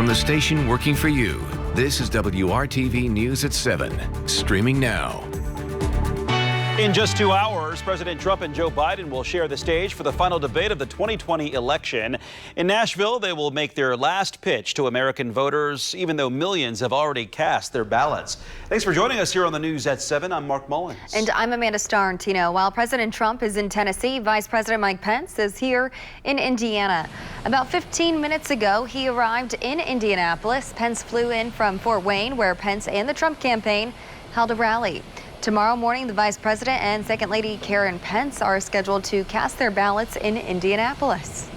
From the station working for you, this is WRTV News at 7, streaming now. In just 2 hours, President Trump and Joe Biden will share the stage for the final debate of the 2020 election. In Nashville, they will make their last pitch to American voters, even though millions have already cast their ballots. Thanks for joining us here on the News at 7. I'm Mark Mullins. And I'm Amanda Starantino. While President Trump is in Tennessee, Vice President Mike Pence is here in Indiana. About 15 minutes ago, he arrived in Indianapolis. Pence flew in from Fort Wayne, where Pence and the Trump campaign held a rally. Tomorrow morning, the Vice President and Second Lady Karen Pence are scheduled to cast their ballots in Indianapolis.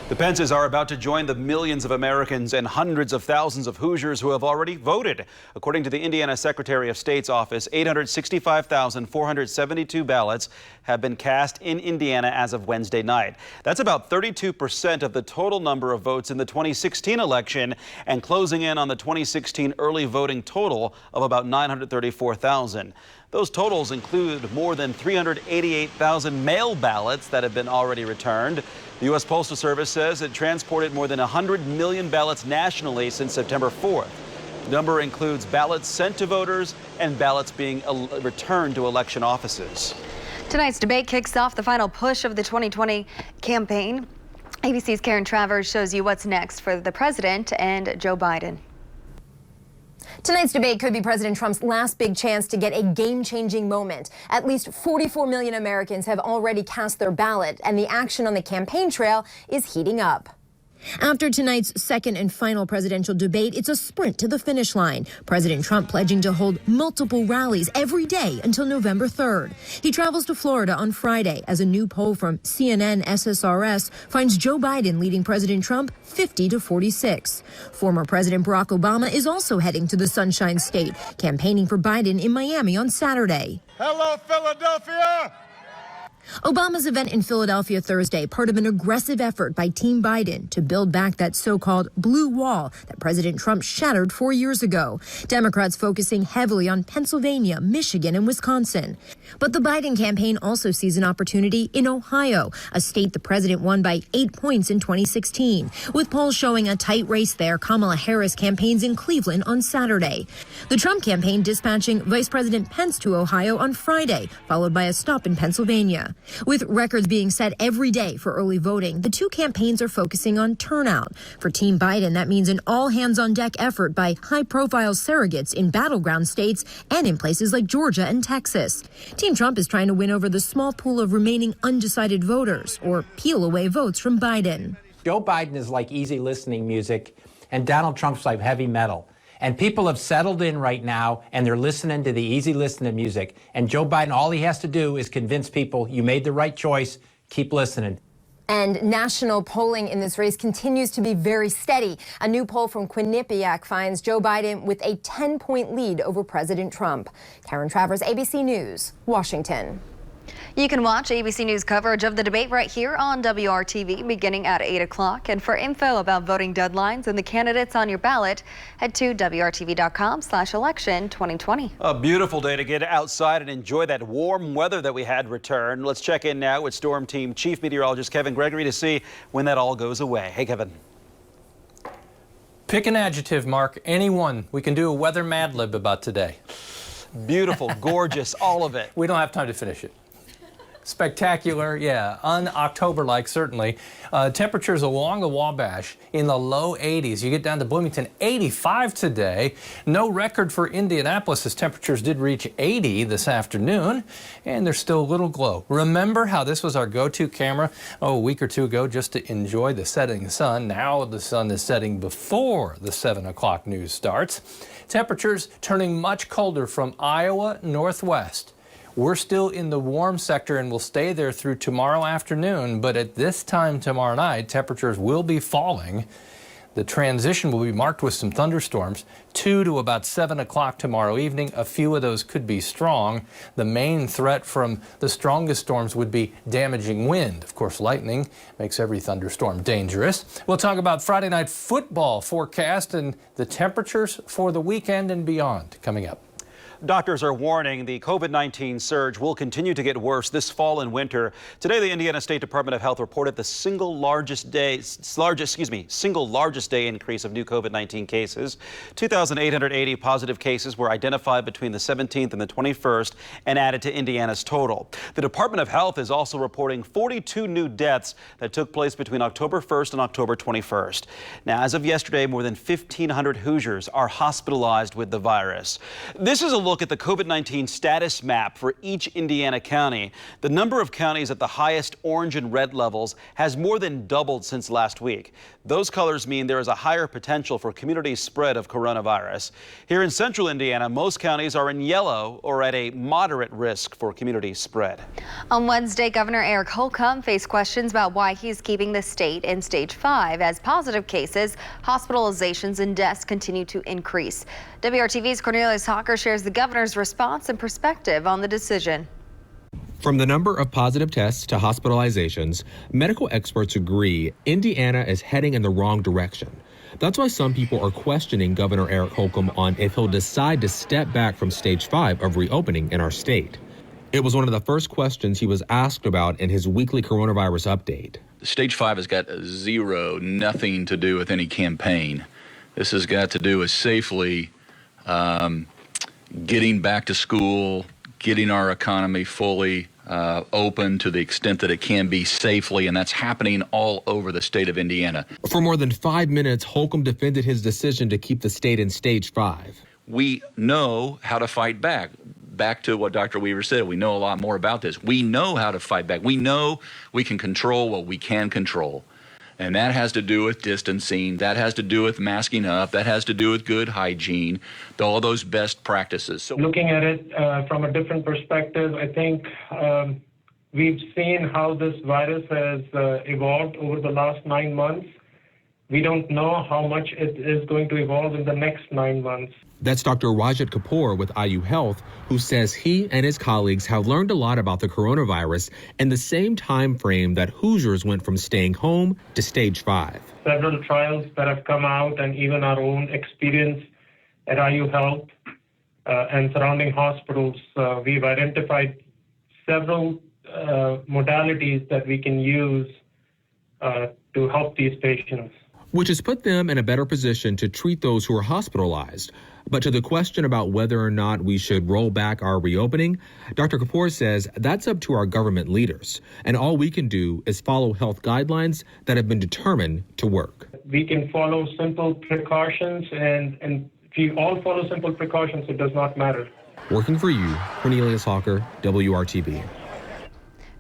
The Pences are about to join the millions of Americans and hundreds of thousands of Hoosiers who have already voted. According to the Indiana Secretary of State's office, 865,472 ballots have been cast in Indiana as of Wednesday night. That's about 32% of the total number of votes in the 2016 election and closing in on the 2016 early voting total of about 934,000. Those totals include more than 388,000 mail ballots that have been already returned. The U.S. Postal Service says it transported more than 100 million ballots nationally since September 4th. The number includes ballots sent to voters and ballots being returned to election offices. Tonight's debate kicks off the final push of the 2020 campaign. ABC's Karen Travers shows you what's next for the president and Joe Biden. Tonight's debate could be President Trump's last big chance to get a game-changing moment. At least 44 million Americans have already cast their ballot, and the action on the campaign trail is heating up. After tonight's second and final presidential debate, it's a sprint to the finish line. President Trump pledging to hold multiple rallies every day until November 3rd. He travels to Florida on Friday as a new poll from CNN SSRS finds Joe Biden leading President Trump 50-46. Former President Barack Obama is also heading to the Sunshine State, campaigning for Biden in Miami on Saturday. Hello, Philadelphia! Obama's event in Philadelphia Thursday, part of an aggressive effort by Team Biden to build back that so-called blue wall that President Trump shattered 4 years ago. Democrats focusing heavily on Pennsylvania, Michigan, and Wisconsin. But the Biden campaign also sees an opportunity in Ohio, a state the president won by 8 points in 2016. With polls showing a tight race there, Kamala Harris campaigns in Cleveland on Saturday. The Trump campaign dispatching Vice President Pence to Ohio on Friday, followed by a stop in Pennsylvania. With records being set every day for early voting, the two campaigns are focusing on turnout. For Team Biden, that means an all-hands-on-deck effort by high-profile surrogates in battleground states and in places like Georgia and Texas. Team Trump is trying to win over the small pool of remaining undecided voters or peel away votes from Biden. Joe Biden is like easy listening music, and Donald Trump's like heavy metal. And people have settled in right now, and they're listening to the easy listening music. And Joe Biden, all he has to do is convince people you made the right choice. Keep listening. And national polling in this race continues to be very steady. A new poll from Quinnipiac finds Joe Biden with a 10-point lead over President Trump. Karen Travers, ABC News, Washington. You can watch ABC News coverage of the debate right here on WRTV beginning at 8 o'clock. And for info about voting deadlines and the candidates on your ballot, head to WRTV.com/election2020. A beautiful day to get outside and enjoy that warm weather that we had return. Let's check in now with Storm Team Chief Meteorologist Kevin Gregory to see when that all goes away. Hey, Kevin. Pick an adjective, Mark. Anyone. We can do a weather Mad Lib about today. Beautiful, gorgeous, all of it. We don't have time to finish it. Spectacular, yeah, un-October-like, certainly. Temperatures along the Wabash in the low 80s. You get down to Bloomington, 85 today. No record for Indianapolis as temperatures did reach 80 this afternoon, and there's still a little glow. Remember how this was our go-to camera, a week or two ago, just to enjoy the setting sun. Now the sun is setting before the 7 o'clock news starts. Temperatures turning much colder from Iowa northwest. We're still in the warm sector and will stay there through tomorrow afternoon, but at this time tomorrow night, temperatures will be falling. The transition will be marked with some thunderstorms, 2 to about 7 o'clock tomorrow evening. A few of those could be strong. The main threat from the strongest storms would be damaging wind. Of course, lightning makes every thunderstorm dangerous. We'll talk about Friday night football forecast and the temperatures for the weekend and beyond coming up. Doctors are warning the COVID-19 surge will continue to get worse this fall and winter. Today, the Indiana State Department of Health reported the single largest day increase of new COVID-19 cases. 2,880 positive cases were identified between the 17th and the 21st and added to Indiana's total. The Department of Health is also reporting 42 new deaths that took place between October 1st and October 21st. Now, as of yesterday, more than 1,500 Hoosiers are hospitalized with the virus. This is a look at the COVID-19 status map for each Indiana county. The number of counties at the highest orange and red levels has more than doubled since last week. Those colors mean there is a higher potential for community spread of coronavirus. Here in central Indiana, most counties are in yellow or at a moderate risk for community spread. On Wednesday, Governor Eric Holcomb faced questions about why he's keeping the state in stage 5 as positive cases, hospitalizations, and deaths continue to increase. WRTV's Cornelius Hawker shares the governor's response and perspective on the decision. From the number of positive tests to hospitalizations, medical experts agree Indiana is heading in the wrong direction. That's why some people are questioning Governor Eric Holcomb on if he'll decide to step back from stage 5 of reopening in our state. It was one of the first questions he was asked about in his weekly coronavirus update. Stage 5 has got nothing to do with any campaign. This has got to do with safely getting back to school, getting our economy fully open to the extent that it can be safely, and that's happening all over the state of Indiana. For more than 5 minutes, Holcomb defended his decision to keep the state in stage 5. We know how to fight back. Back to what Dr. Weaver said, we know a lot more about this. We know how to fight back. We know we can control what we can control. And that has to do with distancing, that has to do with masking up, that has to do with good hygiene, all those best practices. So looking at it from a different perspective, I think we've seen how this virus has evolved over the last 9 months. We don't know how much it is going to evolve in the next 9 months. That's Dr. Rajat Kapoor with IU Health, who says he and his colleagues have learned a lot about the coronavirus in the same time frame that Hoosiers went from staying home to stage 5. Several trials that have come out and even our own experience at IU Health and surrounding hospitals, we've identified several modalities that we can use to help these patients, which has put them in a better position to treat those who are hospitalized. But to the question about whether or not we should roll back our reopening, Dr. Kapoor says that's up to our government leaders, and all we can do is follow health guidelines that have been determined to work. We can follow simple precautions, and if you all follow simple precautions, it does not matter. Working for you, Cornelius Hawker, WRTV.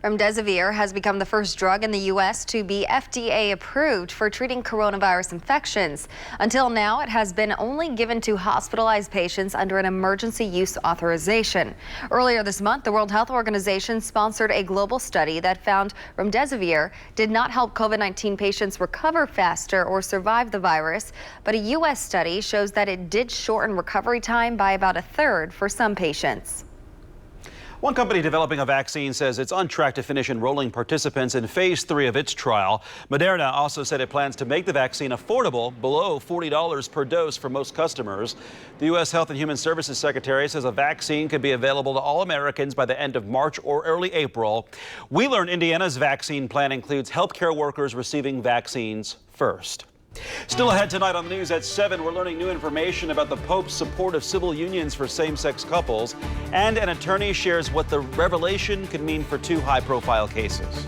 Remdesivir has become the first drug in the U.S. to be FDA approved for treating coronavirus infections. Until now, it has been only given to hospitalized patients under an emergency use authorization. Earlier this month, the World Health Organization sponsored a global study that found remdesivir did not help COVID-19 patients recover faster or survive the virus, but a U.S. study shows that it did shorten recovery time by about a third for some patients. One company developing a vaccine says it's on track to finish enrolling participants in phase 3 of its trial. Moderna also said it plans to make the vaccine affordable, below $40 per dose for most customers. The U.S. Health and Human Services Secretary says a vaccine could be available to all Americans by the end of March or early April. We learned Indiana's vaccine plan includes healthcare workers receiving vaccines first. Still ahead tonight on the news at 7, we're learning new information about the Pope's support of civil unions for same-sex couples, and an attorney shares what the revelation could mean for 2 high-profile cases.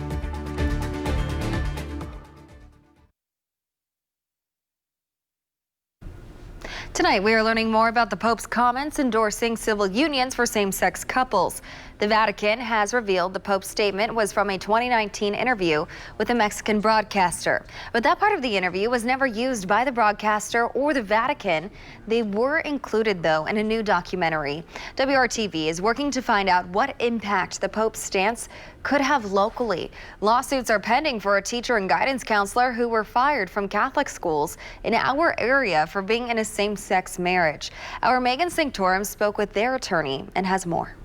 Tonight, we are learning more about the Pope's comments endorsing civil unions for same-sex couples. The Vatican has revealed the Pope's statement was from a 2019 interview with a Mexican broadcaster. But that part of the interview was never used by the broadcaster or the Vatican. They were included, though, in a new documentary. WRTV is working to find out what impact the Pope's stance could have locally. Lawsuits are pending for a teacher and guidance counselor who were fired from Catholic schools in our area for being in a same-sex marriage. Our Megan Sanctorum spoke with their attorney and has more.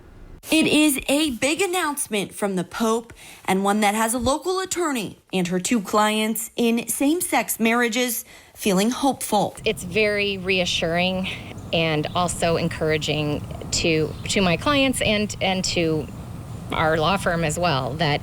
It is a big announcement from the Pope, and one that has a local attorney and her 2 clients in same-sex marriages feeling hopeful. It's very reassuring and also encouraging to my clients and to our law firm as well, that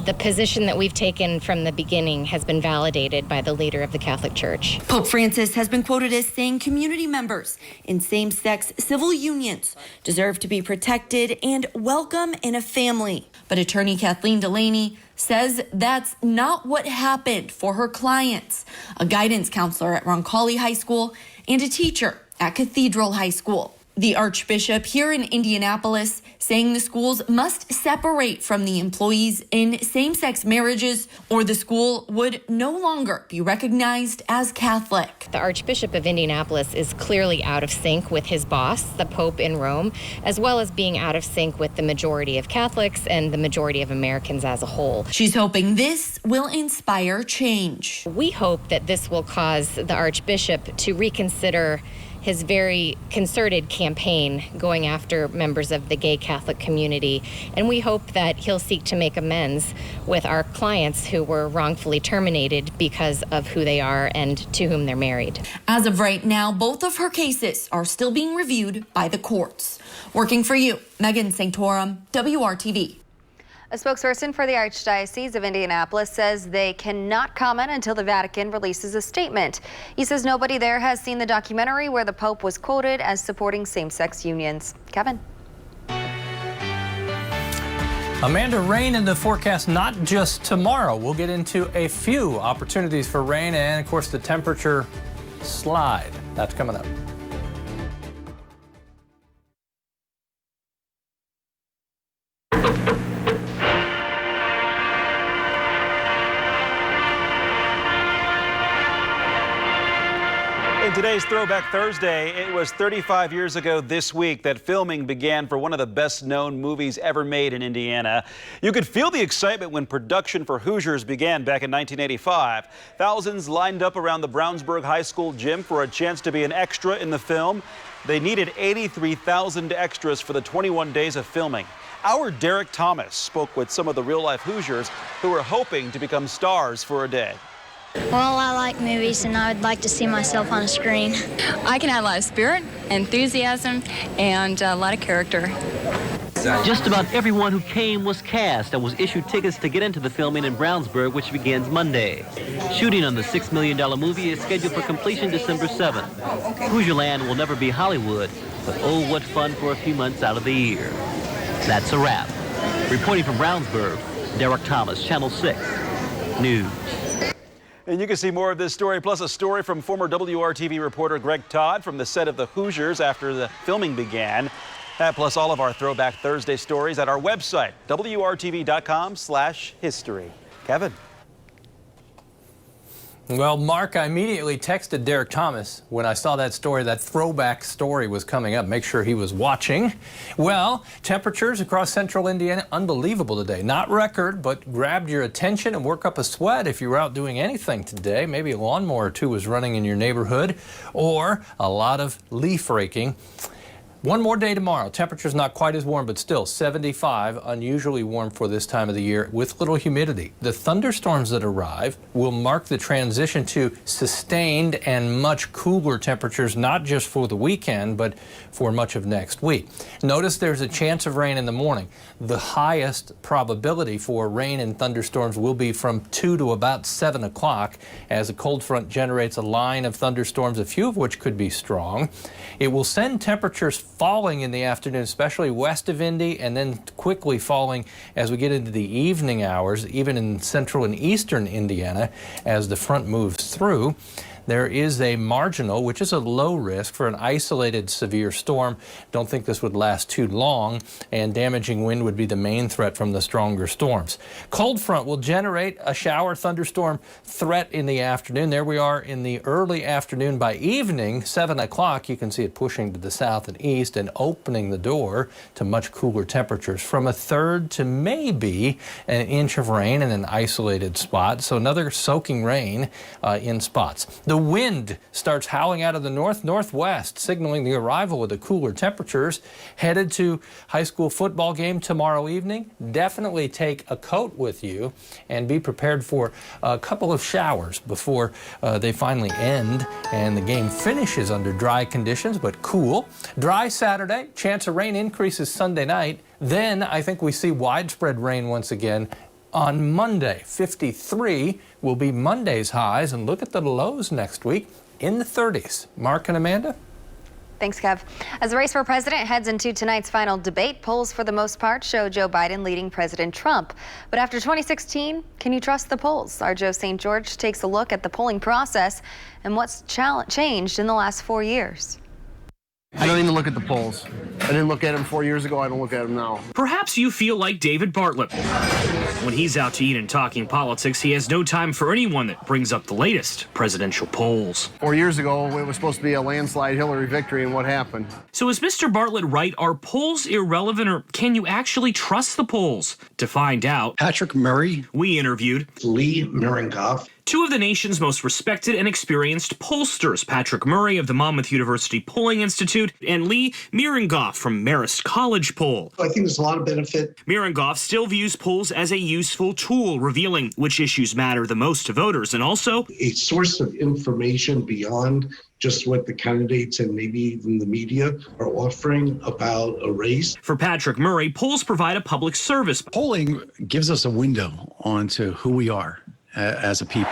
the position that we've taken from the beginning has been validated by the leader of the Catholic Church. Pope Francis has been quoted as saying community members in same-sex civil unions deserve to be protected and welcome in a family. But attorney Kathleen Delaney says that's not what happened for her clients, a guidance counselor at Roncalli High School and a teacher at Cathedral High School. The Archbishop here in Indianapolis saying the schools must separate from the employees in same-sex marriages or the school would no longer be recognized as Catholic. The Archbishop of Indianapolis is clearly out of sync with his boss, the Pope in Rome, as well as being out of sync with the majority of Catholics and the majority of Americans as a whole. She's hoping this will inspire change. We hope that this will cause the Archbishop to reconsider his very concerted campaign going after members of the gay Catholic community. And we hope that he'll seek to make amends with our clients who were wrongfully terminated because of who they are and to whom they're married. As of right now, both of her cases are still being reviewed by the courts. Working for you, Megan Sanctorum, WRTV. A spokesperson for the Archdiocese of Indianapolis says they cannot comment until the Vatican releases a statement. He says nobody there has seen the documentary where the Pope was quoted as supporting same-sex unions. Kevin. Amanda, rain in the forecast, not just tomorrow. We'll get into a few opportunities for rain and, of course, the temperature slide. That's coming up. In today's Throwback Thursday, it was 35 years ago this week that filming began for one of the best-known movies ever made in Indiana. You could feel the excitement when production for Hoosiers began back in 1985. Thousands lined up around the Brownsburg High School gym for a chance to be an extra in the film. They needed 83,000 extras for the 21 days of filming. Our Derek Thomas spoke with some of the real-life Hoosiers who were hoping to become stars for a day. Well, I like movies, and I would like to see myself on a screen. I can have a lot of spirit, enthusiasm, and a lot of character. Just about everyone who came was cast and was issued tickets to get into the filming in Brownsburg, which begins Monday. Shooting on the $6 million movie is scheduled for completion December 7th. Hoosierland will never be Hollywood, but oh, what fun for a few months out of the year. That's a wrap. Reporting from Brownsburg, Derek Thomas, Channel 6 News. And you can see more of this story, plus a story from former WRTV reporter Greg Todd from the set of the Hoosiers after the filming began. That plus all of our Throwback Thursday stories at our website, WRTV.com/history. Kevin. Well, Mark, I immediately texted Derek Thomas when I saw that story, that throwback story was coming up. Make sure he was watching. Well, temperatures across central Indiana, unbelievable today. Not record, but grabbed your attention and work up a sweat if you were out doing anything today. Maybe a lawnmower or two was running in your neighborhood, or a lot of leaf raking. One more day tomorrow. Temperatures not quite as warm, but still 75, unusually warm for this time of the year with little humidity. The thunderstorms that arrive will mark the transition to sustained and much cooler temperatures, not just for the weekend, but for much of next week. Notice there's a chance of rain in the morning. The highest probability for rain and thunderstorms will be from 2 to about 7 o'clock as a cold front generates a line of thunderstorms, a few of which could be strong. It will send temperatures falling in the afternoon, especially west of Indy, and then quickly falling as we get into the evening hours, even in central and eastern Indiana as the front moves through. There is a marginal, which is a low risk for an isolated severe storm. Don't think this would last too long, and damaging wind would be the main threat from the stronger storms. Cold front will generate a shower thunderstorm threat in the afternoon. There we are in the early afternoon. By evening, 7 o'clock, you can see it pushing to the south and east and opening the door to much cooler temperatures from a third to maybe an inch of rain in an isolated spot. So another soaking rain in spots. The wind starts howling out of the north-northwest, signaling the arrival of the cooler temperatures. Headed to high school football game tomorrow evening. Definitely take a coat with you and be prepared for a couple of showers before they finally end and the game finishes under dry conditions, but cool. Dry Saturday, chance of rain increases Sunday night. Then I think we see widespread rain once again on Monday. 53 will be Monday's highs, and look at the lows next week in the 30s. Mark and Amanda? Thanks, Kev. As the race for president heads into tonight's final debate, polls for the most part show Joe Biden leading President Trump. But after 2016, can you trust the polls? Our Joe St. George takes a look at the polling process and what's changed in the last 4 years. I don't even look at the polls. I didn't look at them 4 years ago. I don't look at them now. Perhaps you feel like David Bartlett. When he's out to eat and talking politics, he has no time for anyone that brings up the latest presidential polls. 4 years ago, it was supposed to be a landslide Hillary victory, and what happened? So is Mr. Bartlett right? Are polls irrelevant, or can you actually trust the polls? To find out, Patrick Murray, we interviewed Lee Miringoff, two of the nation's most respected and experienced pollsters, Patrick Murray of the Monmouth University Polling Institute and Lee Miringoff from Marist College Poll. I think there's a lot of benefit. Miringoff still views polls as a useful tool, revealing which issues matter the most to voters, and also a source of information beyond just what the candidates and maybe even the media are offering about a race. For Patrick Murray, polls provide a public service. Polling gives us a window onto who we are as a people.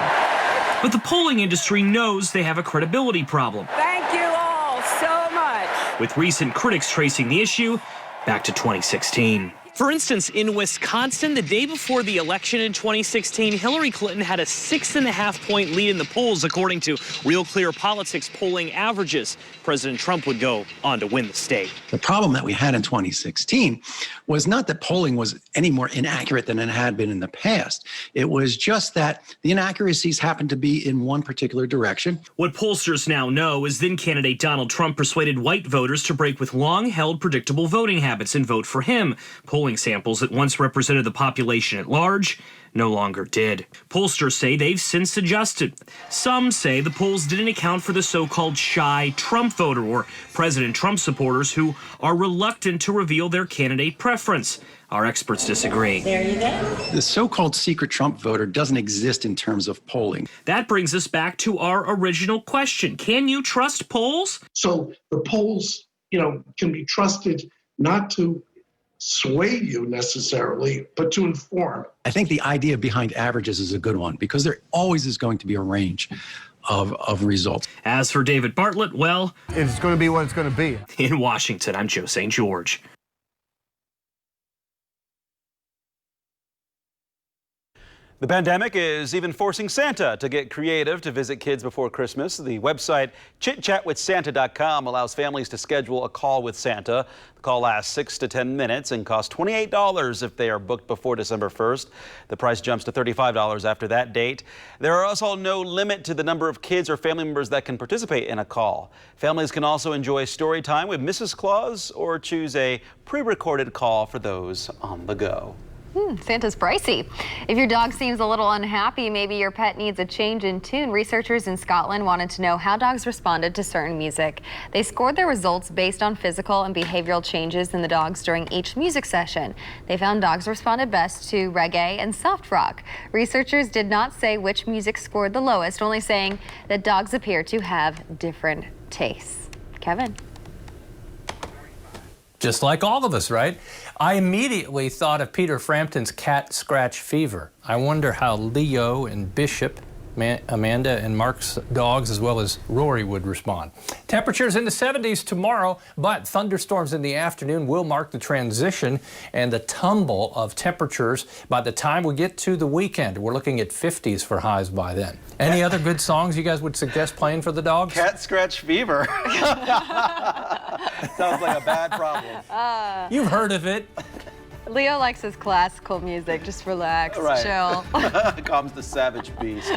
But the polling industry knows they have a credibility problem. Thank you all so much. With recent critics tracing the issue back to 2016. For instance, in Wisconsin, the day before the election in 2016, Hillary Clinton had a 6.5-point lead in the polls, according to Real Clear Politics polling averages. President Trump would go on to win the state. The problem that we had in 2016 was not that polling was any more inaccurate than it had been in the past. It was just that the inaccuracies happened to be in one particular direction. What pollsters now know is then candidate Donald Trump persuaded white voters to break with long-held predictable voting habits and vote for him. Polling samples that once represented the population at large no longer did. Pollsters say they've since adjusted. Some say the polls didn't account for the so-called shy Trump voter, or President Trump supporters who are reluctant to reveal their candidate preference. Our experts disagree. There you go. The so-called secret Trump voter doesn't exist in terms of polling. That brings us back to our original question. Can you trust polls? So the polls, can be trusted not to sway you necessarily, but to inform. I think the idea behind averages is a good one because there always is going to be a range of results. As for David Bartlett, well, it's going to be what it's going to be. In Washington, I'm Joe St. George. The pandemic is even forcing Santa to get creative to visit kids before Christmas. The website chitchatwithsanta.com allows families to schedule a call with Santa. The call lasts 6 to 10 minutes and costs $28 if they are booked before December 1st. The price jumps to $35 after that date. There are also no limit to the number of kids or family members that can participate in a call. Families can also enjoy story time with Mrs. Claus or choose a pre-recorded call for those on the go. Santa's pricey. If your dog seems a little unhappy, maybe your pet needs a change in tune. Researchers in Scotland wanted to know how dogs responded to certain music. They scored their results based on physical and behavioral changes in the dogs during each music session. They found dogs responded best to reggae and soft rock. Researchers did not say which music scored the lowest, only saying that dogs appear to have different tastes. Kevin. Just like all of us, right? I immediately thought of Peter Frampton's cat scratch fever. I wonder how Leo and Bishop, Amanda and Mark's dogs, as well as Rory, would respond. Temperatures in the 70s tomorrow, but thunderstorms in the afternoon will mark the transition and the tumble of temperatures by the time we get to the weekend. We're looking at 50s for highs by then. Any other good songs you guys would suggest playing for the dogs? Cat scratch fever. Sounds like a bad problem. You've heard of it. Leo likes his classical music. Just relax, chill. Calms the savage beast.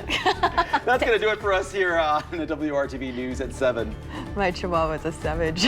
That's going to do it for us here on the WRTV News at 7. My chihuahua's a savage.